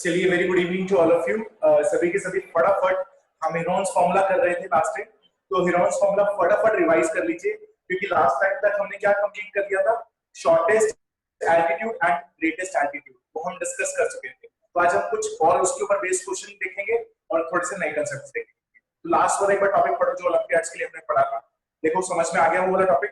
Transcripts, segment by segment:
चलिए, very good evening to all of you. सभी के सभी फटाफट हम हेरोन्स फॉर्मूला कर रहे थे लास्ट टाइम, तो हेरोन्स फॉर्मूला फटाफट रिवाइज कर लीजिए, क्योंकि लास्ट टाइम तक हमने क्या कंप्लीट कर दिया था, shortest altitude and greatest altitude, वो हम डिस्कस कर चुके थे। तो आज हम कुछ और उसके ऊपर बेस्ड क्वेश्चन देखेंगे और थोड़े से नए कंसेप्ट देखेंगे। तो लास्ट वाला एक बार टॉपिक पढ़ो जो ओलंपियाड्स के लिए हमने पढ़ा था। देखो समझ में आ गया वो वाला टॉपिक?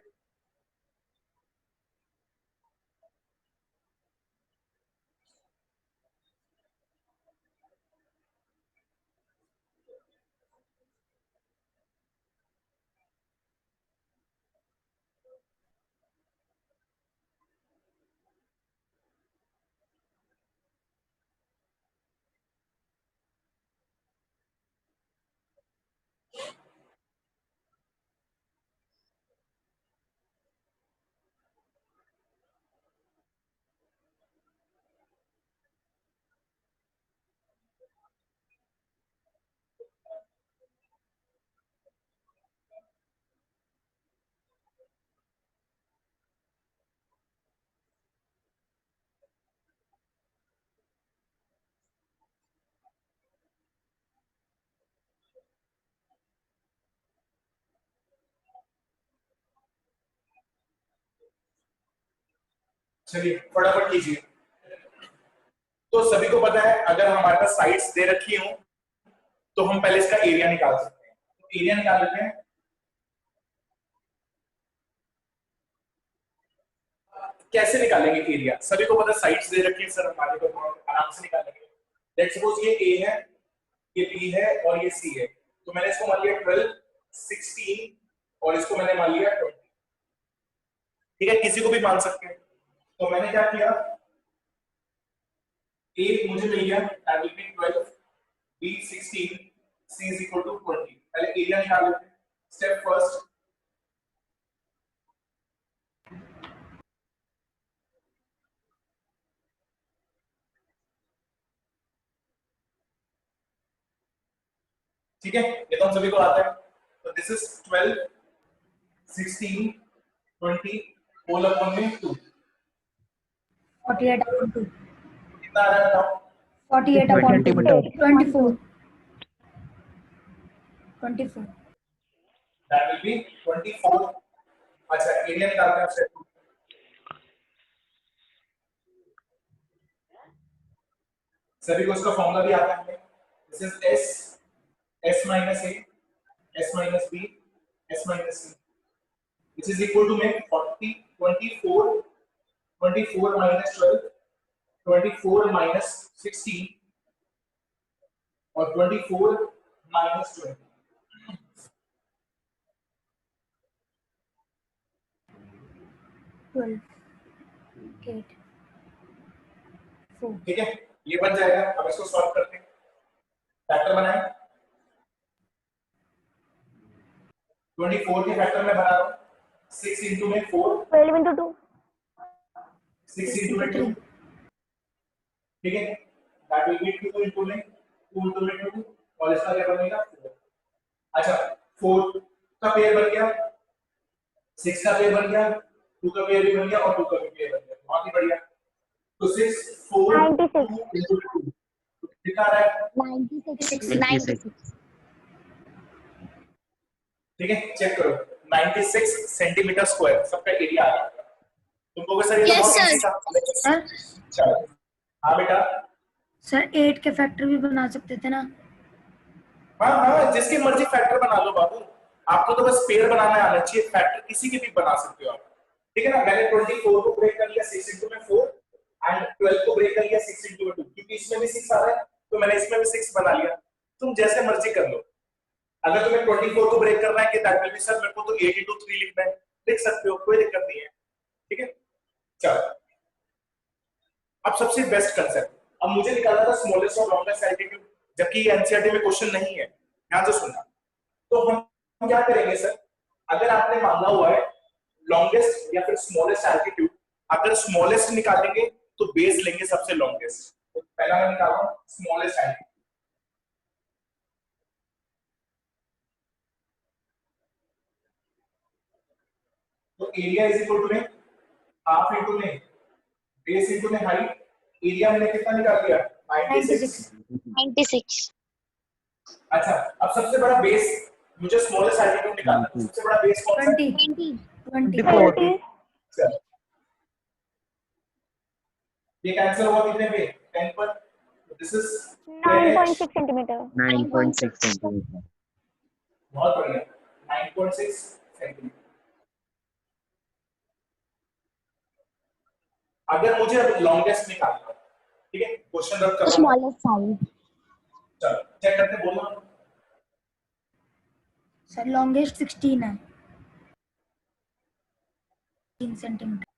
चलिए फटाफट कीजिए। तो सभी को पता है, अगर हमारे पास साइड्स दे रखी हो तो हम पहले इसका एरिया निकाल सकते हैं। तो एरिया निकाल लेते हैं। कैसे निकालेंगे एरिया? सभी को पता है साइड्स दे रखी है सर, हमारे को आराम से निकालेंगे। लेट्स सपोज ये ए है, ये बी है और ये सी है। तो मैंने इसको मान लिया 12, 16 और इसको मैंने मान लिया 20। ठीक है, किसी को भी मान सकते हैं। तो मैंने क्या किया, ए मुझे मिल गया, that will be 12, B 16, C is equal to 20। पहले एरिया निकाल लेते हैं। स्टेप फर्स्ट, ठीक है, ये तो हम सभी को आता है। तो दिस इज 12, 16, 20 होल अपॉन में 2। 48 upon 2. कितना आ रहा है बताओ? 48 upon 2. 24. 24. That will be 24. अच्छा, एरिया निकालते हैं स्टेप 2। सभी को इसका फॉर्मूला भी आता है। This is s, s minus a, s minus b, s minus c, which is equal to make 40, 24, 24 minus 12, 24 minus 16 और 24 minus 20। 12. 8. 4. ठीक है, ये बन जाएगा। अब इसको सॉल्व करते हैं। फैक्टर बनाएं। 24 के फैक्टर में बना रहा हूं। 6 into में 4, 12 into 2, 6 into में 2, ठीक है, दैट विल बी 2 into में 2 into में 2 और इसका क्या बनेगा 4। अच्छा, 4 का पेयर बन गया, 6 का पेयर बन गया, 2 का पेयर भी बन गया और 2 का भी पेयर बन गया। बहुत ही बढ़िया। तो 6, 4, 96, 2 into 2 कितना आ रहा है? 96, ठीक है, चेक करो। 96 सेंटीमीटर स्क्वायर सबका एरिया आ रहा है। तुम लोगों सर ये बहुत इजी था। सर चलो, हाँ बेटा। सर 8 के फैक्टर भी बना सकते थे ना? हाँ हाँ, जिसके मर्जी फैक्टर बना लो बाबू, आपको तो बस पेयर बनाना आना चाहिए। फैक्टर किसी के भी बना सकते हो आप, ठीक है ना। मैंने 24 को ब्रेक कर लिया 6 into में 4 एंड 12 को ब्रेक कर लिया 6 into में 2, क्योंकि इसमें भी 6 आ रहा है तो मैंने इसमें भी 6 बना लिया। तुम जैसे मर्जी कर लो। अगर तुम्हें 24 को ब्रेक करना है कि दैट विल बी सर मेरे को तो 8 into 3 लिखना है, लिख सकते हो, कोई दिक्कत नहीं है। ठीक है, चलो अब सबसे बेस्ट कंसेप्ट। अब मुझे निकालना था स्मॉलेस्ट और लॉन्गेस्ट एल्टीट्यूड, जबकि ये एनसीईआरटी में क्वेश्चन नहीं है, ध्यान से सुनना। तो हम क्या करेंगे सर, अगर आपने मांगा हुआ है लॉन्गेस्ट या फिर स्मॉलेस्ट एल्टीट्यूड, अगर स्मॉलेस्ट निकालेंगे तो बेस लेंगे सबसे लॉन्गेस्ट। तो पहला मैं निकाल रहा हूं स्मॉलेस्ट एल्टीट्यूड। तो एरिया इज इक्वल टू में हाफ इंटू में बेस इंटू में हाइट। एरिया हमने कितना निकाल दिया 96। 96 अच्छा, अब सबसे बड़ा बेस, मुझे स्मॉलेस्ट एल्टीट्यूड निकालना है, सबसे बड़ा बेस कौन सा है? 20 20 20 चलो, ये कैंसिल हुआ कितने पे? 10 पर। This is 9.6 centimetre 9.6 centimetre. बहुत बढ़िया, 9.6 सेंटीमीटर। अगर मुझे अब लॉन्गेस्ट निकालना है, ठीक है, क्वेश्चन रख कर रहा हूं, स्मॉलेस्ट साइज चलो चेक करके बोलना। सर लॉन्गेस्ट 16 है, 3 सेंटीमीटर।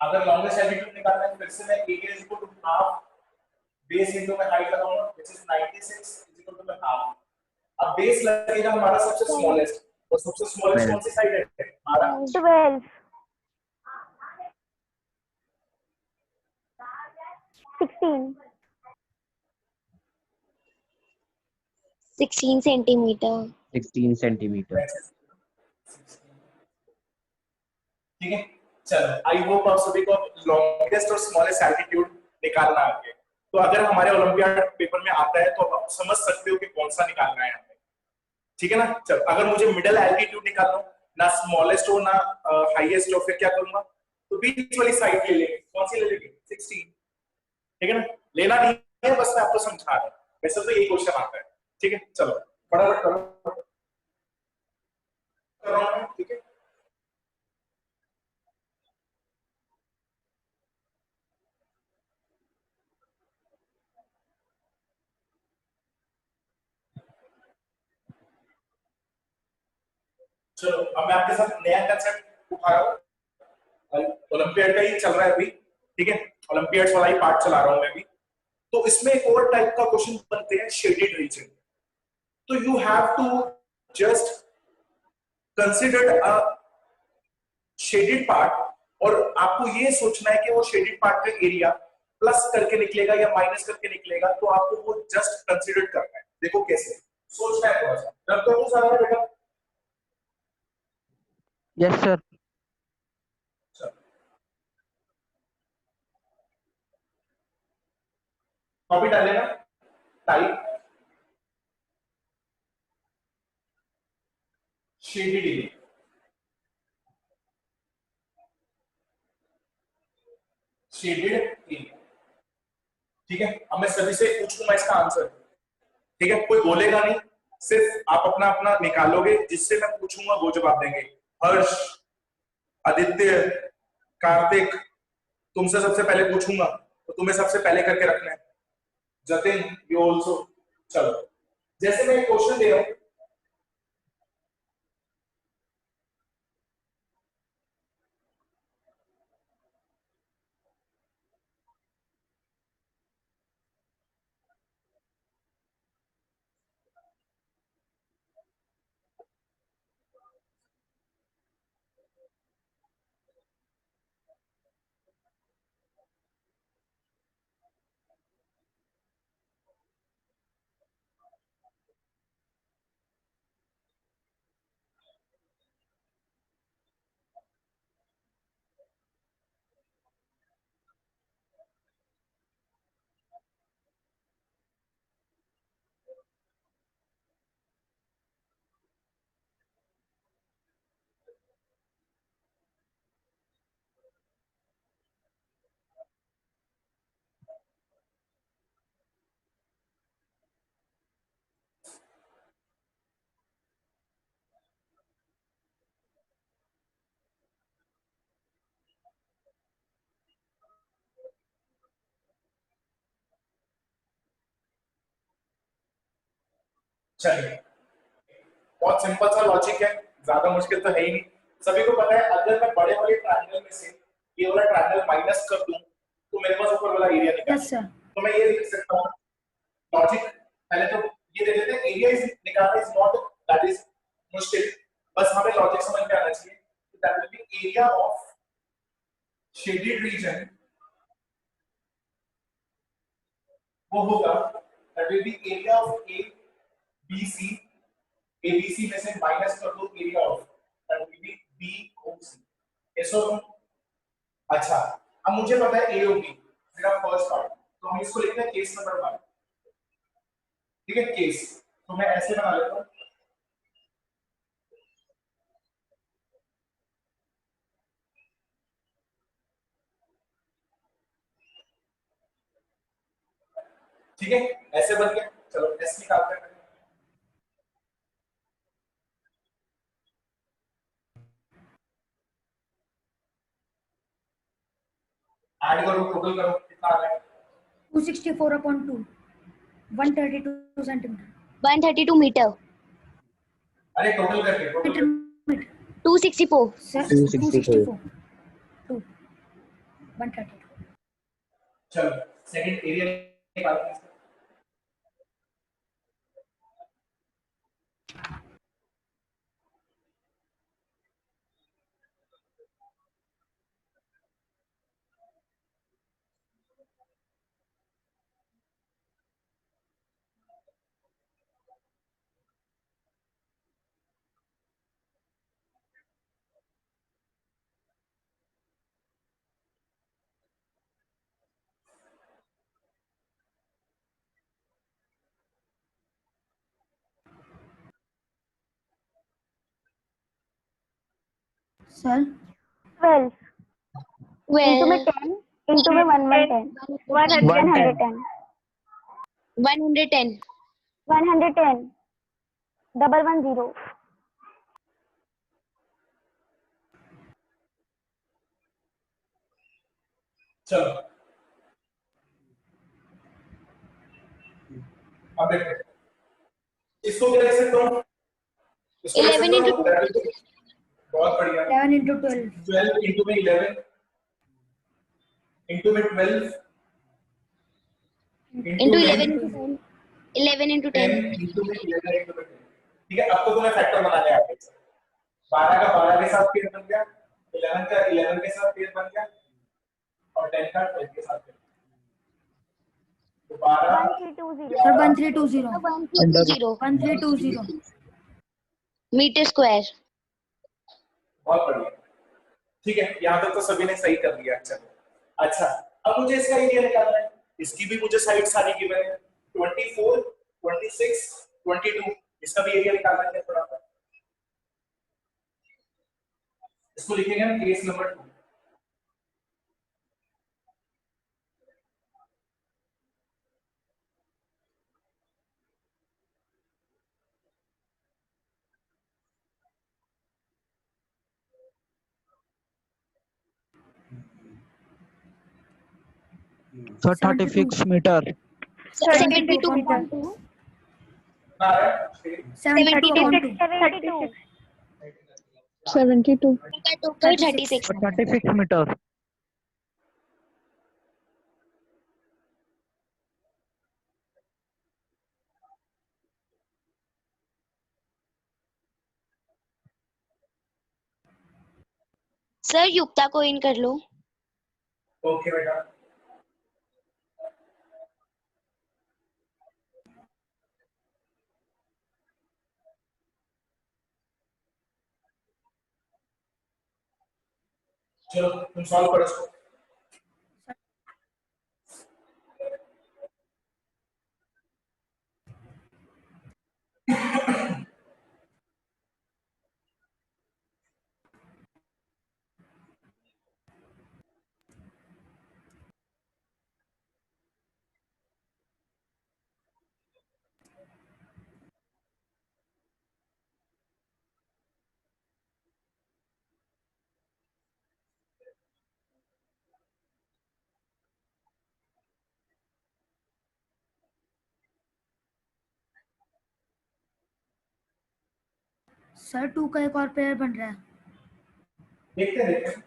अगर लॉन्गेस्ट एल्टीट्यूड निकालना है, फिर से मैं area is equal to half base into में हाइट लगाऊंगा, which is 96 is equal to में हाफ। अब बेस लगेगा हमारा सबसे स्मॉलेस्ट, और सबसे स्मॉलेस्ट कौन सी साइड है हमारा? 12 16 सेंटीमीटर 16 सेंटीमीटर। ठीक है, चलो आई होप आप सभी को लॉन्गेस्ट और स्मॉलेस्ट एल्टीट्यूड निकालना आ गया। तो अगर हमारे ओलंपियाड पेपर में आता है तो आप समझ सकते हो कि कौन सा निकालना है हमें, ठीक है ना। चलो, अगर मुझे मिडिल एल्टीट्यूड निकालना हो, ना स्मॉलेस्ट हो ना हाईएस्ट हो, फिर क्या करूंगा? तो बीच वाली साइड ले लेंगे। कौन सी ले लेंगे? 16, ठीक है ना। लेना नहीं है, बस मैं आपको समझा रहा हूं, वैसे तो यही क्वेश्चन आता है, ठीक है। चलो फटाफट करो, कर रहा हूं, ठीक है। चलो, अब मैं आपके साथ नया कंसेप्ट उठा रहा हूं, ओलंपियाड का ही चल रहा है अभी, ठीक है, ओलंपियाड्स वाला ही पार्ट चला रहा हूं मैं भी। तो इसमें एक और टाइप का क्वेश्चन बनते हैं, शेडेड रीजन। तो you have to just consider a shaded part, और आपको ये सोचना है कि वो शेडेड पार्ट का एरिया प्लस करके निकलेगा या माइनस करके निकलेगा, तो आपको वो जस्ट कंसिडर करना है। देखो कैसे सोचना है, थोड़ा सा डर तो कुछ आ रहा है बेटा? Yes sir. कॉपी डालेगा, type shaded area, shaded area, ठीक है। अब मैं सभी से पूछूंगा इसका आंसर, ठीक है, कोई बोलेगा नहीं, सिर्फ आप अपना अपना निकालोगे, जिससे मैं पूछूंगा वो जवाब देंगे। हर्ष, आदित्य, कार्तिक, तुमसे सबसे पहले पूछूंगा तो तुम्हें सबसे पहले करके रखना है। Jatin, you also. चलो, जैसे मैं क्वेश्चन दे रहा हूं, चलिए, बहुत सिंपल सा लॉजिक है, ज्यादा मुश्किल तो है ही नहीं, सभी को पता है। अगर मैं बड़े वाले ट्रायंगल में से ये वाला ट्रायंगल माइनस कर दूं तो मेरे पास ऊपर वाला एरिया निकल, यस सर। तो मैं ये लिख सकता हूं लॉजिक। पहले तो ये दे देते हैं, एरिया इज निकालना इज नॉट दैट इज मुश्किल, बस हमें लॉजिक समझ में आना चाहिए। That will be area of shaded region, वो होगा that will be area of A B C, ABC में से माइनस कर दो area of that will be BOC. ऐसा हो? अच्छा, अब मुझे पता है ए होगी मेरा फर्स्ट पार्ट, तो हम इसको लिखते हैं केस नंबर 1। ठीक है, केस, तो मैं ऐसे बना लेता हूँ। ठीक है, ऐसे बन गया। चलो एस निकालते हैं। ऐड करो, टोटल करो, कितना आ रहा है? 264/2, 132 सेंटीमीटर 132 मीटर। अरे टोटल करके, टोटल करके। मीटर 264। सर 264 2 132। चलो सेकंड एरिया निकालते हैं इसका। सर 12 into में 12 10 into में 110 110 110 110 110 चलो अब देखते हैं इसको क्या लिख सकता हूँ? इसको लिख 11 into सकता हूँ, बहुत बढ़िया। 11 into 12 12 इंटू में 11 इंटू में 12 into 11 into 10 11 into 10 10 इंटू में 11 इंटू में 10। ठीक है, अब तो तुम्हें फैक्टर बनाने आ गए। 12 का 12 के साथ पेयर बन गया, 11 का 11 के साथ पेयर बन गया और 10 का 12 के साथ पेयर। तो 12 सर 1320 1320 1320 मीटर स्क्वायर। बहुत बढ़िया। ठीक है, यहाँ तक तो सभी ने सही कर दिया। चलो अच्छा, अब मुझे इसका एरिया निकालना है। इसकी भी मुझे साइड सारी गिवन है, 24 26 22। इसका भी एरिया निकालना है थोड़ा सा। इसको लिखेंगे हम case number 2। So 36 meter. 72.2 72/2 72 36 So 36 meter. Sir युक्ता को इन कर लो। ओके बेटा, चलो तुम सॉल्व करो इसको। सर 2 का एक और पेयर बन रहा है। देखते हैं, देखते हैं।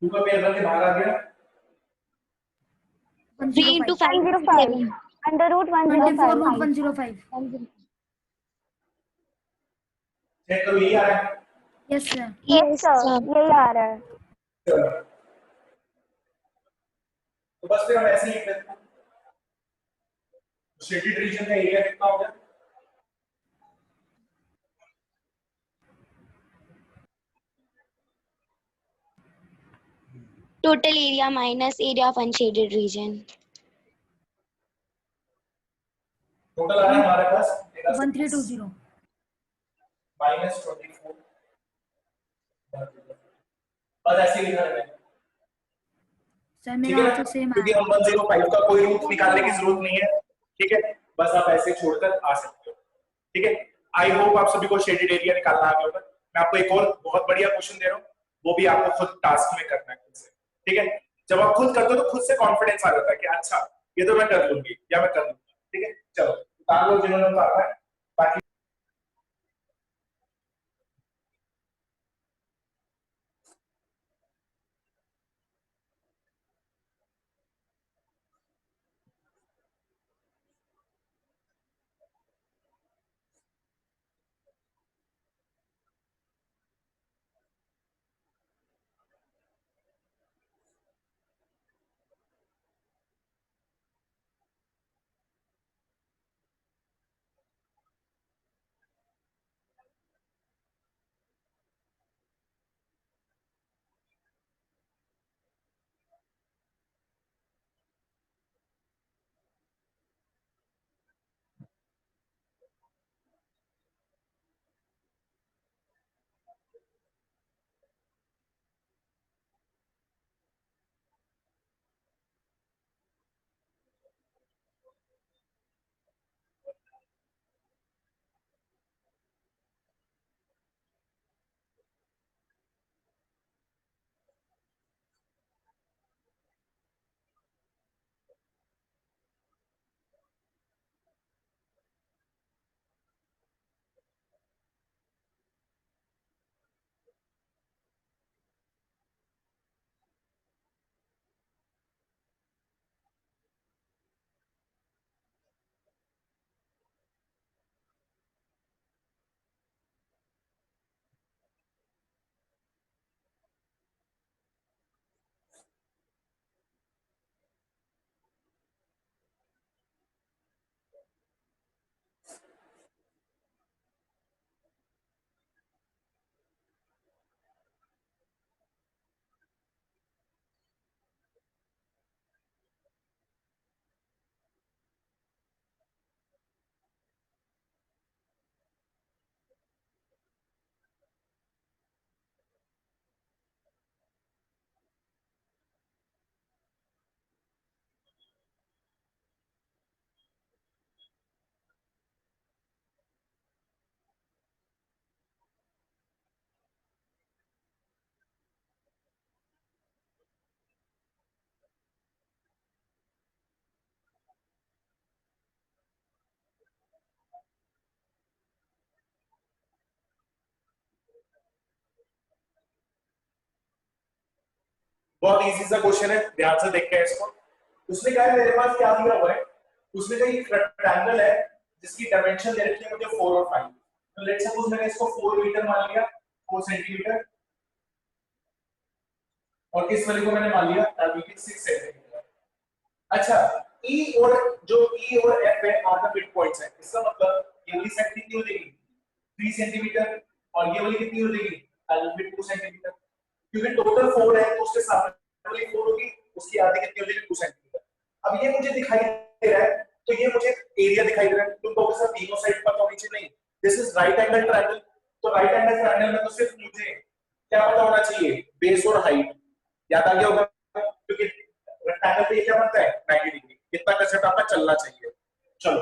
टू का पेयर बन के बाहर आ गया। 3 into 5 105 under root 105 चेक करो, यही आ रहा है। Yes sir. यस सर, यही आ रहा है। चलो तो बस फिर हम ऐसे ही लिख लेते हैं। शेडेड रीजन का एरिया कितना हो गया? Total area minus area of unshaded region. Total आ रहा है हमारे पास 1320। माइनस 24 और ऐसे ही लिखा है। सर ठीक मेरा है ना, आंसर सेम क्योंकि आया। हम 105 का कोई रूट निकालने की जरूरत नहीं है। ठीक है, बस आप ऐसे छोड़कर आ सकते हो। ठीक है, आई होप आप सभी को शेडेड एरिया निकालना आ गया होगा। मैं आपको एक और बहुत बढ़िया क्वेश्चन दे रहा हूँ, वो भी आपको खुद टास्क में करना है खुद से। ठीक है, जब आप खुद करते हो तो खुद से कॉन्फिडेंस आ जाता है कि अच्छा ये तो मैं कर लूंगी या मैं कर लूंगी। ठीक है, चलो उतार लो जिन्होंने उतारना है। बाकी बहुत इजी सा क्वेश्चन है, ध्यान से देखते हैं इसको। उसने कहा है मेरे पास क्या दिया हुआ है, उसने कहा एक रेक्टेंगल है जिसकी डायमेंशन दे रखी है मुझे 4 और 5। तो लेट्स सपोज मैंने इसको 4 मीटर मान लिया, 4 सेंटीमीटर, और इस वाले को मैंने मान लिया 6 सेंटीमीटर। अच्छा, E और जो E और F है आर द मिड पॉइंट्स है। इसका मतलब ये वाली साइड कितनी हो जाएगी 3 सेंटीमीटर और ये वाली कितनी हो जाएगी 2 सेंटीमीटर, क्योंकि टोटल 4 है तो उसके सामने वाली 4 होगी, उसकी आधी कितनी हो जाएगी 2 सेंटीमीटर। अब ये मुझे दिखाई दे रहा है तो ये मुझे एरिया दिखाई दे रहा है, तुम कहोगे सर तीनों साइड पता होनी चाहिए। नहीं, this is right angle triangle, तो राइट एंगल ट्रायंगल में तो सिर्फ मुझे क्या पता होना चाहिए, बेस और हाइट। याद आ गया होगा, क्योंकि रेक्टेंगल पे ये क्या बनता है 90 डिग्री, इतना का सेट आपका चलना चाहिए। चलो,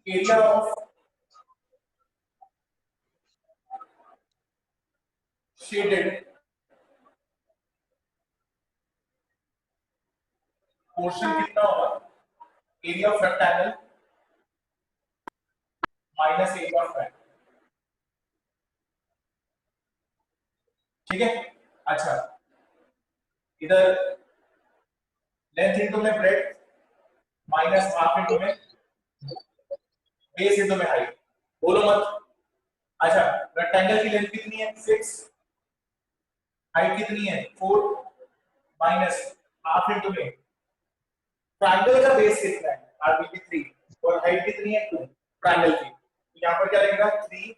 एरिया ऑफ शेडेड पोर्शन कितना होगा, area of rectangle minus area of triangle. ठीक है, अच्छा इधर लेंथ इनटू में ब्रेड माइनस हाफ इनटू में बेस इनटू में हाइट। बोलो मत, अच्छा रेक्टेंगल की लेंथ कितनी है 6, हाइट कितनी है 4 माइनस हाफ इंटू में ट्रायंगल का बेस कितना है आरबीटी 3 और हाइट कितनी है 2 ट्रायंगल की, तो यहाँ पर क्या लगेगा 3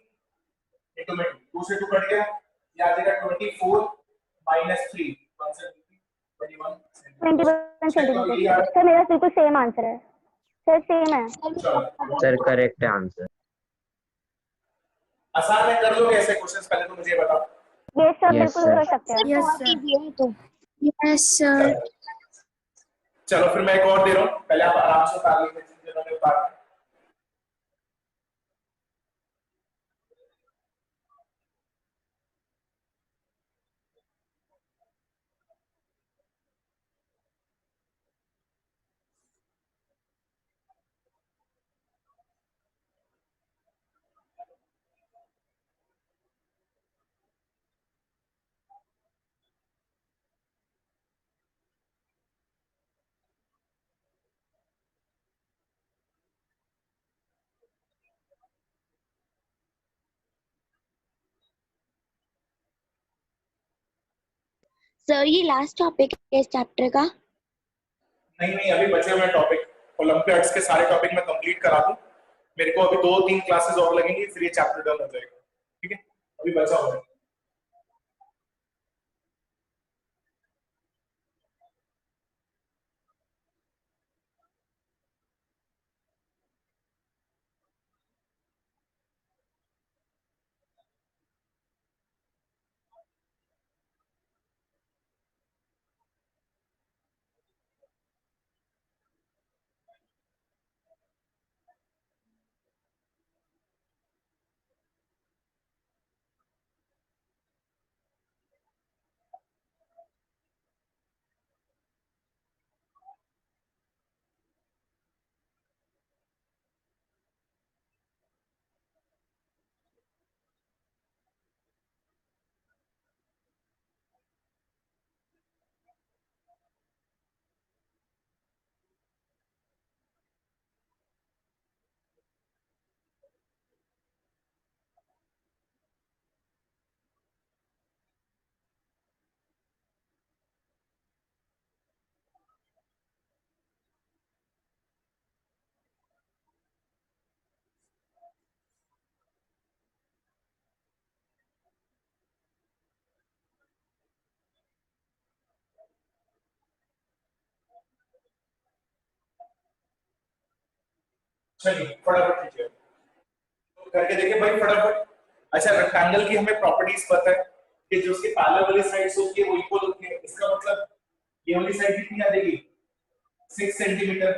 इंटू में 2 से 2 कट गया, ये आ जाएगा 24 माइनस 3 21 21 सेंटीमीटर। सर मेरा बिल्कुल सेम आंसर है सर, सेम है। Sir correct answer. आसान है, कर लोगे ऐसे क्वेश्चंस, पहले तो मुझे बताओ। ये सब Yes, बिल्कुल sir. कर सकते हैं। यस बहुत सर। easy है तो। Yes sir. चलो फिर मैं एक और दे रहा हूँ, पहले आप आराम से उतार लीजिए जिन्होंने उतारा। सर ये लास्ट टॉपिक है इस चैप्टर का। नहीं नहीं, अभी बचे हुए टॉपिक ओलंपियाड्स के सारे टॉपिक मैं कंप्लीट करा दूं, मेरे को अभी 2-3 क्लासेस और लगेंगी, फिर ये चैप्टर डन हो जाएगा। ठीक है, अभी बचा हुआ है। चलिए फटाफट कीजिए, तो करके देखिए भाई फटाफट। अच्छा रेक्टेंगल की हमें प्रॉपर्टीज पता है कि जो उसके पैरेलल वाली साइड्स होती है वो इक्वल होती है, इसका मतलब ये वाली साइड कितनी आ जाएगी 6 सेंटीमीटर।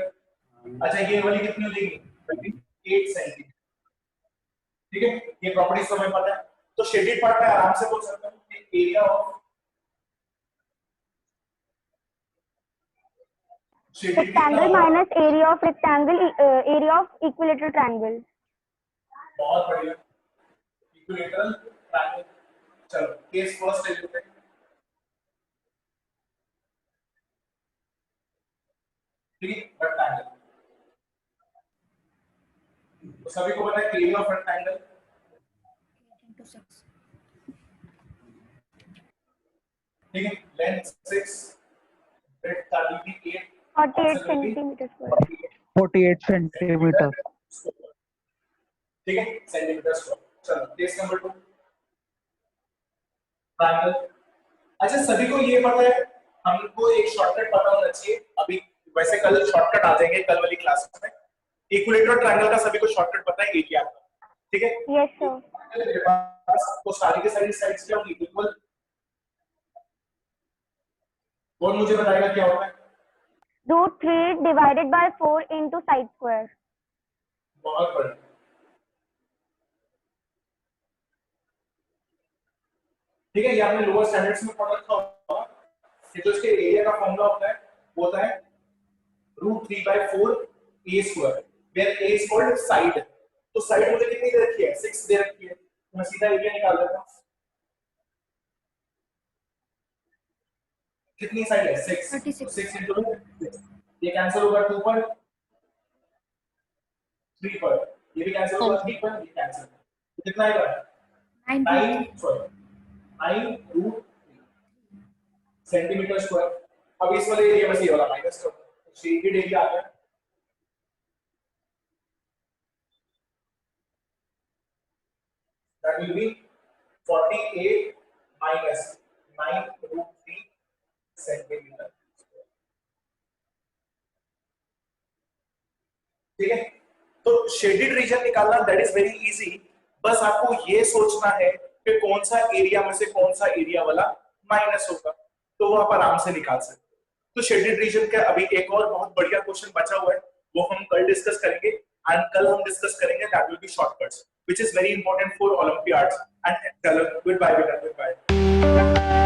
अच्छा ये वाली कितनी हो जाएगी 8 सेंटीमीटर। ठीक है, ये प्रॉपर्टीज तो हमें पता है, तो शेडेड पार्ट में आराम से बोल सकता हूँ कि area of shaded rectangle minus area of rectangle, area of equilateral triangle. बहुत बढ़िया, इक्विलेटरल ट्रायंगल। चलो केस फर्स्ट ले लेते हैं। ठीक है, रेक्टेंगल तो सभी को पता है एरिया ऑफ रेक्टेंगल into 6 ठीक है, लेंथ 6, ब्रेड्थ का भी 8, 48 सेंटीमीटर स्क्वायर। 48 सेंटीमीटर। ठीक है, सेंटीमीटर स्क्वायर। चलो केस नंबर 2 ट्रायंगल। अच्छा सभी को ये पता है, हमको एक शॉर्टकट पता होना चाहिए अभी, वैसे कल शॉर्टकट आ जाएंगे कल वाली क्लास में। इक्विलेटरल ट्रायंगल का सभी को शॉर्टकट पता है एरिया का, ठीक है। Yes sir. मेरे पास तो सारी के सारी साइड्स क्या होंगी इक्वल, कौन मुझे बताएगा क्या होता है? √3 divided by 4 into side square. बहुत बढ़िया। ठीक है, ये आपने लोअर स्टैंडर्ड्स में पढ़ रखा होगा कि जो इसके एरिया का फॉर्मूला होता है वो होता है √3/4 a square, where a is called side. तो साइड मुझे कितनी दे रखी है 6 दे रखी है, तो मैं सीधा एरिया निकाल देता हूं। कितनी साइड है 6, 36 6 into 2, ये कैंसिल होगा 2 पर, 3 पर, ये भी कैंसिल होगा 3 पर, ये कैंसिल, कितना आएगा 9 सेंटीमीटर स्क्वायर। अब इस वाले एरिया में से ये वाला माइनस करो, शेडेड एरिया आ गया। That will be 48 minus 9√3 centimetre. ठीक है, तो शेडेड रीजन निकालना दैट इज वेरी इजी। बस आपको ये सोचना है कि कौन सा एरिया में से कौन सा एरिया वाला माइनस होगा, तो वो आप आराम से निकाल सकते हो। तो शेडेड रीजन का अभी एक और बहुत बढ़िया क्वेश्चन बचा हुआ है, वो हम कल डिस्कस करेंगे। एंड कल हम डिस्कस करेंगे that will B shortcuts which is very important for Olympiads. And चलो गुड बाय बेटा, गुड बाय।